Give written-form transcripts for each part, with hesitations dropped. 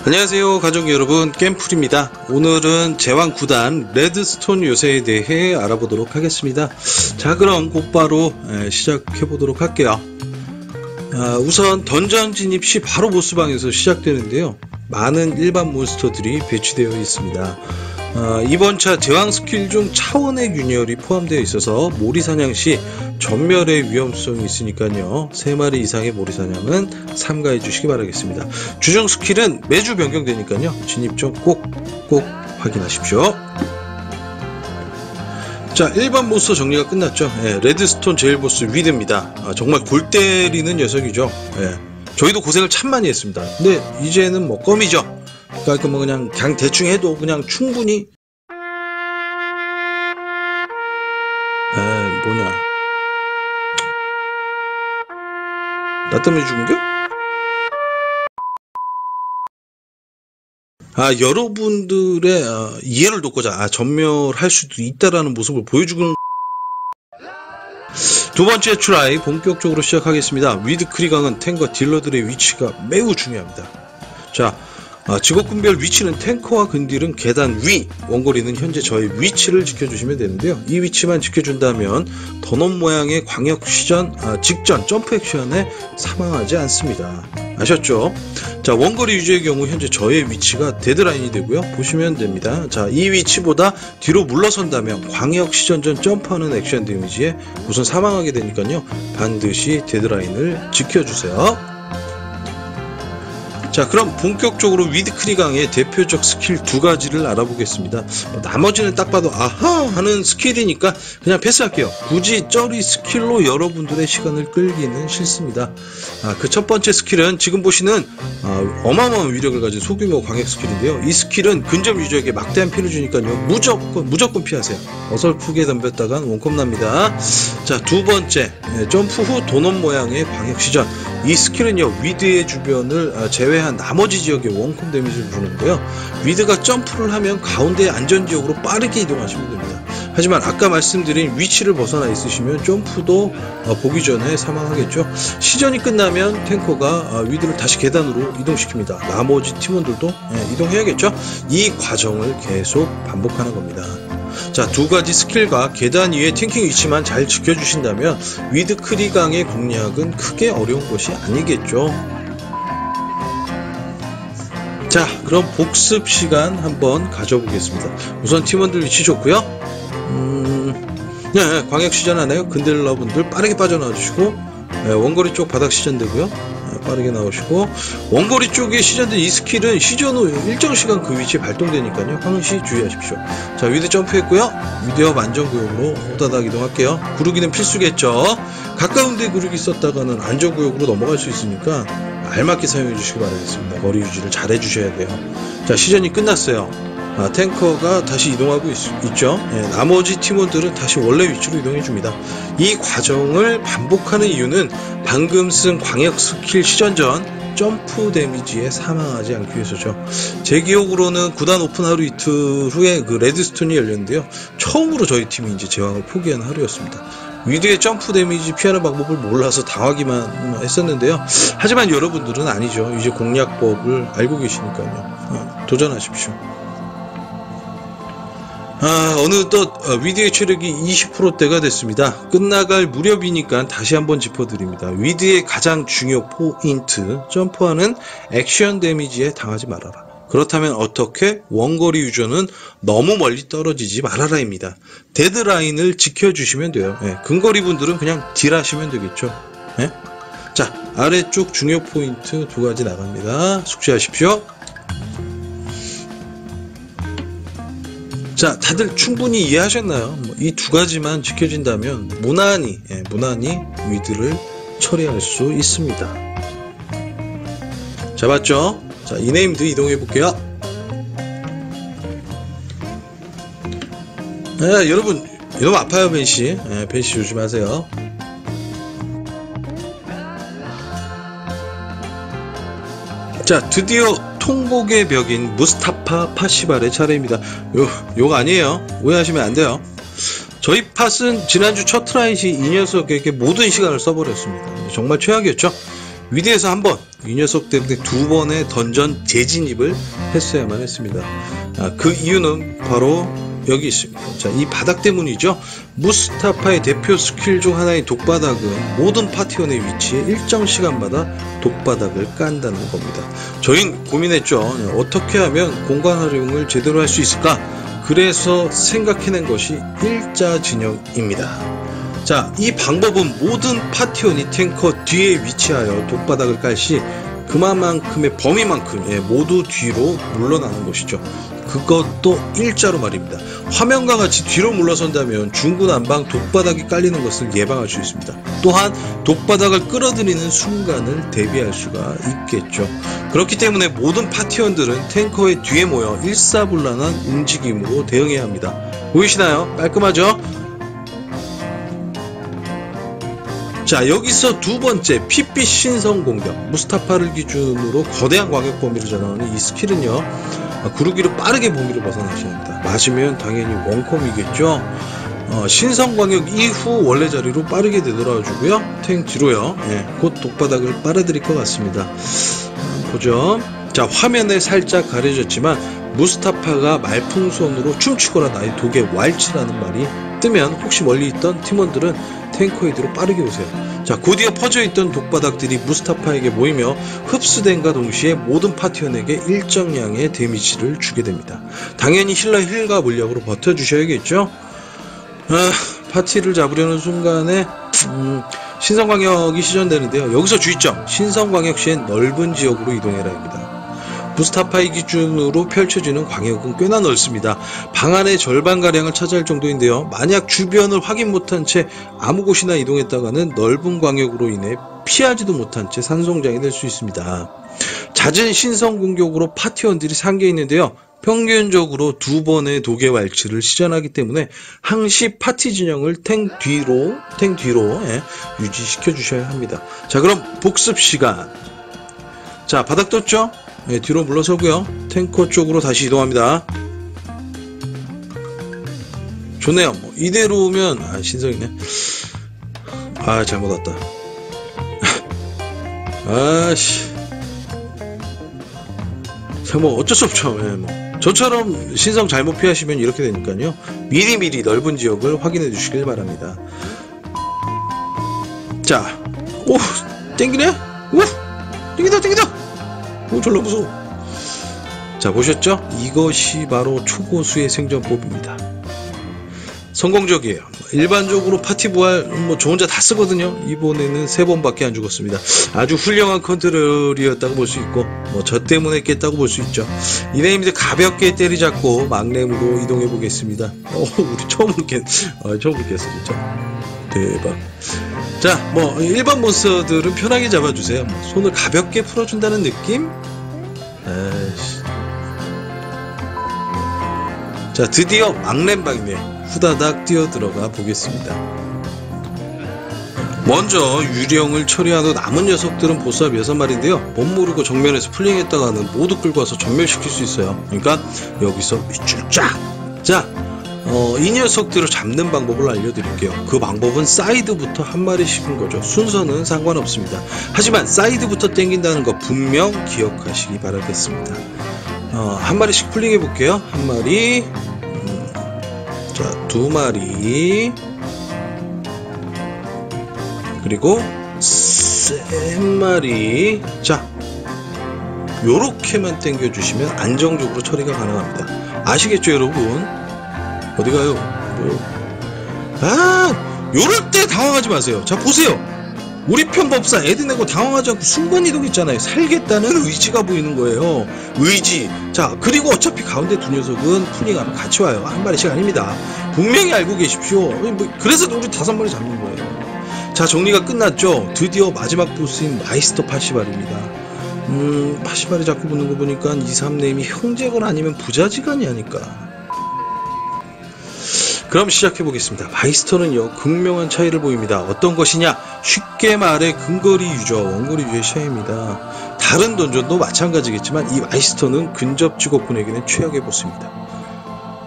안녕하세요 가족 여러분, 겜풀입니다. 오늘은 제왕 9단 레드스톤 요새에 대해 알아보도록 하겠습니다. 자, 그럼 곧바로 시작해 보도록 할게요. 우선 던전 진입 시 바로 보스방에서 시작되는데요, 많은 일반 몬스터들이 배치되어 있습니다. 이번 차 제왕 스킬 중 차원의 균열이 포함되어 있어서 모리 사냥 시 전멸의 위험성이 있으니까요, 3마리 이상의 모리 사냥은 삼가해 주시기 바라겠습니다. 주정 스킬은 매주 변경되니까요, 진입 전 꼭 확인하십시오. 자, 일반 몬스터 정리가 끝났죠. 레드스톤 제일 보스 위드입니다. 정말 골 때리는 녀석이죠. 저희도 고생을 참 많이 했습니다. 근데 이제는 뭐 껌이죠. 그러니까 뭐 그냥 대충 해도 그냥 충분히 뭐냐, 나 때문에 죽은겨? 여러분들의 이해를 돕고자 전멸할 수도 있다라는 모습을 보여주는. 두 번째 트라이 본격적으로 시작하겠습니다. 위드크리강은 탱커 딜러들의 위치가 매우 중요합니다. 자, 직업군별 위치는 탱커와 근딜은 계단 위, 원거리는 현재 저의 위치를 지켜주시면 되는데요, 이 위치만 지켜준다면 던원 모양의 광역 직전 점프 액션에 사망하지 않습니다. 아셨죠? 자, 원거리 유지의 경우 현재 저의 위치가 데드라인이 되고요, 보시면 됩니다. 자, 이 위치보다 뒤로 물러선다면 광역 시전 전 점프하는 액션 데미지에 우선 사망하게 되니까요, 반드시 데드라인을 지켜주세요. 자, 그럼 본격적으로 위드크리강의 대표적 스킬 2가지를 알아보겠습니다. 나머지는 딱 봐도 아하 하는 스킬이니까 그냥 패스할게요. 굳이 쩌리 스킬로 여러분들의 시간을 끌기는 싫습니다. 그 첫 번째 스킬은 지금 보시는 어마어마한 위력을 가진 소규모 광역 스킬인데요, 이 스킬은 근접 유저에게 막대한 피를 주니까요, 무조건 피하세요. 어설프게 덤볐다간 원컵 납니다. 자, 두 번째, 점프 후 도넛 모양의 광역 시전. 이 스킬은요, 위드의 주변을 제외한 나머지 지역에 원콤 데미지를 주는데요, 위드가 점프를 하면 가운데의 안전지역으로 빠르게 이동하시면 됩니다. 하지만 아까 말씀드린 위치를 벗어나 있으시면 점프도 보기 전에 사망하겠죠. 시전이 끝나면 탱커가 위드를 다시 계단으로 이동시킵니다. 나머지 팀원들도 이동해야겠죠. 이 과정을 계속 반복하는 겁니다. 자, 2가지 스킬과 계단 위의 탱킹 위치만 잘 지켜주신다면 위드크리강의 공략은 크게 어려운 것이 아니겠죠. 자, 그럼 복습 시간 한번 가져보겠습니다. 우선 팀원들 위치 좋고요. 광역 시전하네요. 근딜러분들 빠르게 빠져나와 주시고, 원거리 쪽 바닥 시전되고요, 빠르게 나오시고, 원거리 쪽에 시전된 이 스킬은 시전 후 일정 시간 그 위치에 발동되니까요, 항시 주의하십시오. 자, 위드 점프했고요, 위드업 안전구역으로 호다닥 이동할게요. 구르기는 필수겠죠. 가까운 데 구르기 썼다가는 안전구역으로 넘어갈 수 있으니까 알맞게 사용해 주시기 바라겠습니다. 거리 유지를 잘 해주셔야 돼요. 자, 시전이 끝났어요. 탱커가 다시 이동하고 있죠. 나머지 팀원들은 다시 원래 위치로 이동해줍니다. 이 과정을 반복하는 이유는 방금 쓴 광역 스킬 시전 전 점프 데미지에 사망하지 않기 위해서죠. 제 기억으로는 9단 오픈 하루 이틀 후에 그 레드스톤이 열렸는데요, 처음으로 저희 팀이 이제 제왕을 포기한 하루였습니다. 위드의 점프 데미지 피하는 방법을 몰라서 당하기만 했었는데요, 하지만 여러분들은 아니죠. 이제 공략법을 알고 계시니까요, 도전하십시오. 어느덧 위드의 체력이 20%대가 됐습니다. 끝나갈 무렵이니까 다시 한번 짚어드립니다. 위드의 가장 중요 포인트, 점프하는 액션 데미지에 당하지 말아라. 그렇다면 어떻게? 원거리 유저는 너무 멀리 떨어지지 말아라입니다. 데드라인을 지켜주시면 돼요. 근거리 분들은 그냥 딜하시면 되겠죠. 자, 아래쪽 중요 포인트 2가지 나갑니다. 숙지하십시오. 자, 다들 충분히 이해하셨나요? 이 2가지만 지켜진다면 무난히 위드를 처리할 수 있습니다. 잡았죠? 자, 이네임드 이동해볼게요. 여러분 너무 아파요, 벤시. 벤시 조심하세요. 자, 드디어 통곡의 벽인 무스타파 파시발의 차례입니다. 욕 아니에요. 오해하시면 안 돼요. 저희 팟은 지난주 첫 트라이시 이 녀석에게 모든 시간을 써버렸습니다. 정말 최악이었죠. 위대에서 한 번, 이 녀석 때문에 2번의 던전 재진입을 했어야만 했습니다. 그 이유는 바로 여기 있습니다. 자, 이 바닥 때문이죠. 무스타파의 대표 스킬 중 하나인 독바닥은 모든 파티원의 위치에 일정 시간마다 독바닥을 깐다는 겁니다. 저희는 고민했죠. 어떻게 하면 공간 활용을 제대로 할 수 있을까? 그래서 생각해낸 것이 일자 진영입니다. 자, 이 방법은 모든 파티원이 탱커 뒤에 위치하여 독바닥을 깔 시 그만큼의 범위만큼 모두 뒤로 물러나는 것이죠. 그것도 일자로 말입니다. 화면과 같이 뒤로 물러선다면 중구난방 독바닥이 깔리는 것을 예방할 수 있습니다. 또한 독바닥을 끌어들이는 순간을 대비할 수가 있겠죠. 그렇기 때문에 모든 파티원들은 탱커의 뒤에 모여 일사불란한 움직임으로 대응해야 합니다. 보이시나요? 깔끔하죠? 자, 여기서 두 번째 핏빛 신성 공격. 무스타파를 기준으로 거대한 광역 범위를 전하는 이 스킬은요, 구르기로 빠르게 범위를 벗어나셔야 합니다. 맞으면 당연히 원컴이겠죠. 신성 광역 이후 원래 자리로 빠르게 되돌아주고요. 탱 뒤로요. 곧 독바닥을 빨아들일 것 같습니다. 보죠. 자, 화면에 살짝 가려졌지만 무스타파가 말풍선으로 춤추거나 나의 독에 왈츠라는 말이 뜨면 혹시 멀리 있던 팀원들은 탱커에 뒤로 빠르게 오세요. 자, 곧이어 퍼져있던 독바닥들이 무스타파에게 모이며 흡수된과 동시에 모든 파티원에게 일정량의 데미지를 주게 됩니다. 당연히 힐러 힐과 물약으로 버텨주셔야겠죠. 파티를 잡으려는 순간에 신성광역이 시전되는데요. 여기서 주의점, 신성광역 시엔 넓은 지역으로 이동해라입니다. 무스타파의 기준으로 펼쳐지는 광역은 꽤나 넓습니다. 방 안의 절반가량을 차지할 정도인데요. 만약 주변을 확인 못한 채 아무 곳이나 이동했다가는 넓은 광역으로 인해 피하지도 못한 채 산송장이 될 수 있습니다. 잦은 신성 공격으로 파티원들이 상계해 있는데요. 평균적으로 2번의 독의 왈츠를 시전하기 때문에 항시 파티 진영을 탱 뒤로 유지시켜 주셔야 합니다. 자, 그럼 복습 시간. 자, 바닥 떴죠? 뒤로 물러서고요. 탱커 쪽으로 다시 이동합니다. 좋네요. 뭐 이대로면 신성이네. 잘못 왔다. 뭐 어쩔 수 없죠. 저처럼 신성 잘못 피하시면 이렇게 되니까요. 미리미리 넓은 지역을 확인해 주시길 바랍니다. 자, 오, 땡기네? 오, 땡기다. 오, 졸라 무서워. 자, 보셨죠? 이것이 바로 초고수의 생존법입니다. 성공적이에요. 일반적으로 파티 부활 저 혼자 다 쓰거든요. 이번에는 3번밖에 안 죽었습니다. 아주 훌륭한 컨트롤이었다고 볼 수 있고 저 때문에 깼다고 볼 수 있죠. 이네임들 가볍게 때리잡고 막렘으로 이동해 보겠습니다. 우리 처음으로 깼어 진짜. 대박. 자, 일반 몬스터들은 편하게 잡아주세요. 손을 가볍게 풀어준다는 느낌? 자, 드디어 막렘방이네. 후다닥 뛰어들어가 보겠습니다. 먼저 유령을 처리한 후 남은 녀석들은 보스합 6마리인데요. 못 모르고 정면에서 풀링했다가는 모두 끌고 와서 전멸시킬 수 있어요. 그러니까 여기서 밑줄 쫙! 자, 이 녀석들을 잡는 방법을 알려드릴게요. 그 방법은 사이드부터 한 마리씩인 거죠. 순서는 상관없습니다. 하지만 사이드부터 땡긴다는 거 분명 기억하시기 바라겠습니다. 한 마리씩 풀링 해볼게요. 한 마리, 자, 2마리, 그리고 3마리. 자, 요렇게만 땡겨주시면 안정적으로 처리가 가능합니다. 아시겠죠, 여러분? 어디가요? 요럴 때 당황하지 마세요. 자, 보세요. 우리 편 법사 애드 내고 당황하지 않고 순간이동 있잖아요. 살겠다는 의지가 보이는 거예요. 의지. 자, 그리고 어차피 가운데 두 녀석은 풀링하면 같이 와요. 한 마리씩 아닙니다. 분명히 알고 계십시오. 그래서 우리 5마리 잡는 거예요. 자, 정리가 끝났죠. 드디어 마지막 보스인 마이스터 파시발입니다. 파시발이 자꾸 붙는 거 보니까 2, 3네임이 형제건 아니면 부자지간이 아닐까. 그럼 시작해보겠습니다. 마이스터는요, 극명한 차이를 보입니다. 어떤 것이냐? 쉽게 말해 근거리 유저, 원거리 유저의 차이입니다. 다른 던전도 마찬가지겠지만 이 마이스터는 근접 직업군에게는 최악의 보스입니다.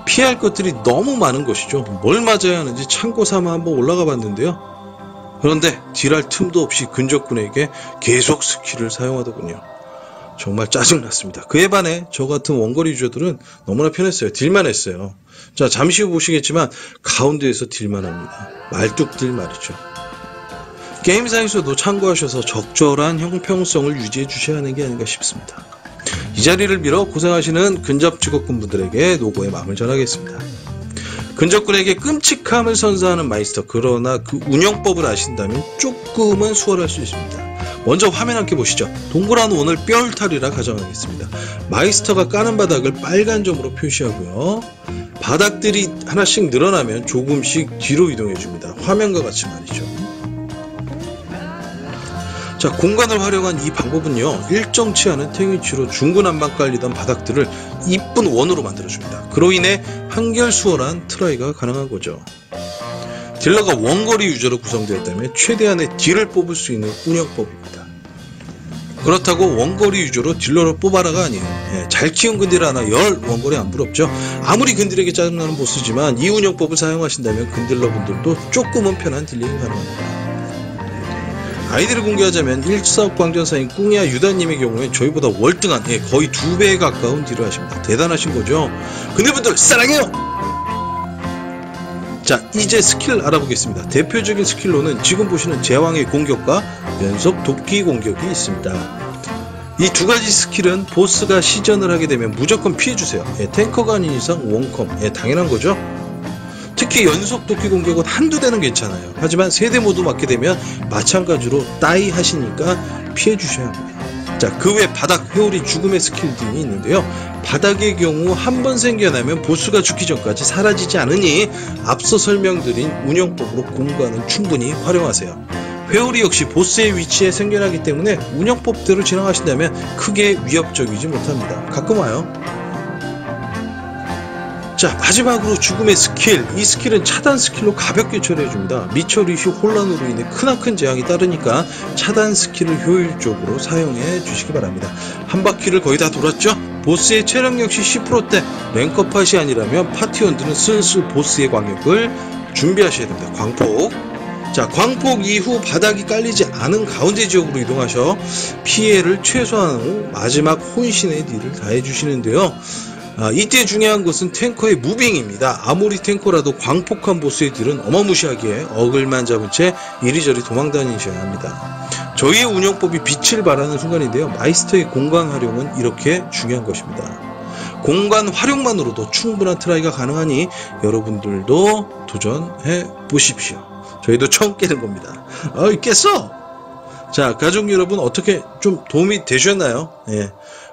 피할 것들이 너무 많은 것이죠. 뭘 맞아야 하는지 참고 삼아 한번 올라가 봤는데요. 그런데 딜할 틈도 없이 근접군에게 계속 스킬을 사용하더군요. 정말 짜증났습니다. 그에 반해 저 같은 원거리 유저들은 너무나 편했어요. 딜만 했어요. 자, 잠시 후 보시겠지만 가운데에서 딜만 합니다. 말뚝딜 말이죠. 게임사에서도 참고하셔서 적절한 형평성을 유지해 주셔야 하는 게 아닌가 싶습니다. 이 자리를 빌어 고생하시는 근접 직업군분들에게 노고의 마음을 전하겠습니다. 근접군에게 끔찍함을 선사하는 마이스터, 그러나 그 운영법을 아신다면 조금은 수월할 수 있습니다. 먼저 화면 함께 보시죠. 동그란 원을 뼈울타리라 가정하겠습니다. 마이스터가 까는 바닥을 빨간 점으로 표시하고요. 바닥들이 하나씩 늘어나면 조금씩 뒤로 이동해 줍니다. 화면과 같이 말이죠. 자, 공간을 활용한 이 방법은요, 일정치 않은 탱위치로 중구난방 깔리던 바닥들을 이쁜 원으로 만들어줍니다. 그로 인해 한결 수월한 트라이가 가능한 거죠. 딜러가 원거리 유저로 구성되었다면 최대한의 딜을 뽑을 수 있는 운영법입니다. 그렇다고 원거리 유저로 딜러를 뽑아라가 아니에요. 잘 키운 근딜 하나 열 원거리 안 부럽죠. 아무리 근딜에게 짜증나는 보스지만 이 운영법을 사용하신다면 근딜러분들도 조금은 편한 딜링이 가능합니다. 아이디를 공개하자면 일사업 광전사인 꿍이야 유다님의 경우에 저희보다 월등한 거의 2배에 가까운 딜을 하십니다. 대단하신 거죠. 근딜분들 사랑해요. 자, 이제 스킬 알아보겠습니다. 대표적인 스킬로는 지금 보시는 제왕의 공격과 연속 도끼 공격이 있습니다. 이 두 가지 스킬은 보스가 시전을 하게 되면 무조건 피해주세요. 탱커가 아닌 이상 원컴, 당연한 거죠. 특히 연속 도끼 공격은 한두 대는 괜찮아요. 하지만 3대 모두 맞게 되면 마찬가지로 따이 하시니까 피해 주셔야 합니다. 자, 그 외 바닥, 회오리, 죽음의 스킬 등이 있는데요. 바닥의 경우 한 번 생겨나면 보스가 죽기 전까지 사라지지 않으니 앞서 설명드린 운영법으로 공간을 충분히 활용하세요. 회오리 역시 보스의 위치에 생겨나기 때문에 운영법대로 진행하신다면 크게 위협적이지 못합니다. 가끔 와요. 자, 마지막으로 죽음의 스킬. 이 스킬은 차단 스킬로 가볍게 처리해줍니다. 미처리 후 혼란으로 인해 크나큰 재앙이 따르니까 차단 스킬을 효율적으로 사용해 주시기 바랍니다. 한 바퀴를 거의 다 돌았죠? 보스의 체력 역시 10%대. 랭커팟이 아니라면 파티원들은 슬슬 보스의 광역을 준비하셔야 됩니다. 광폭. 자, 광폭 이후 바닥이 깔리지 않은 가운데 지역으로 이동하셔 피해를 최소화한 후 마지막 혼신의 딜을 다해주시는데요. 이때 중요한 것은 탱커의 무빙입니다. 아무리 탱커라도 광폭한 보스의 딜은 어마무시하기에 어글만 잡은 채 이리저리 도망다니셔야 합니다. 저희의 운영법이 빛을 발하는 순간인데요. 마이스터의 공간 활용은 이렇게 중요한 것입니다. 공간 활용만으로도 충분한 트라이가 가능하니 여러분들도 도전해 보십시오. 저희도 처음 깨는 겁니다. 깼어! 자, 가족 여러분 어떻게 좀 도움이 되셨나요?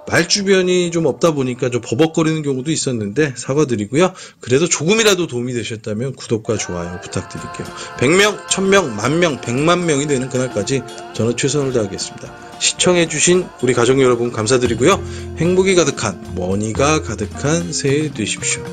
말 주변이 좀 없다 보니까 좀 버벅거리는 경우도 있었는데 사과드리고요. 그래도 조금이라도 도움이 되셨다면 구독과 좋아요 부탁드릴게요. 100명, 1000명, 10,000명, 100만 명이 되는 그날까지 저는 최선을 다하겠습니다. 시청해주신 우리 가족 여러분 감사드리고요. 행복이 가득한, 머니가 가득한 새해 되십시오.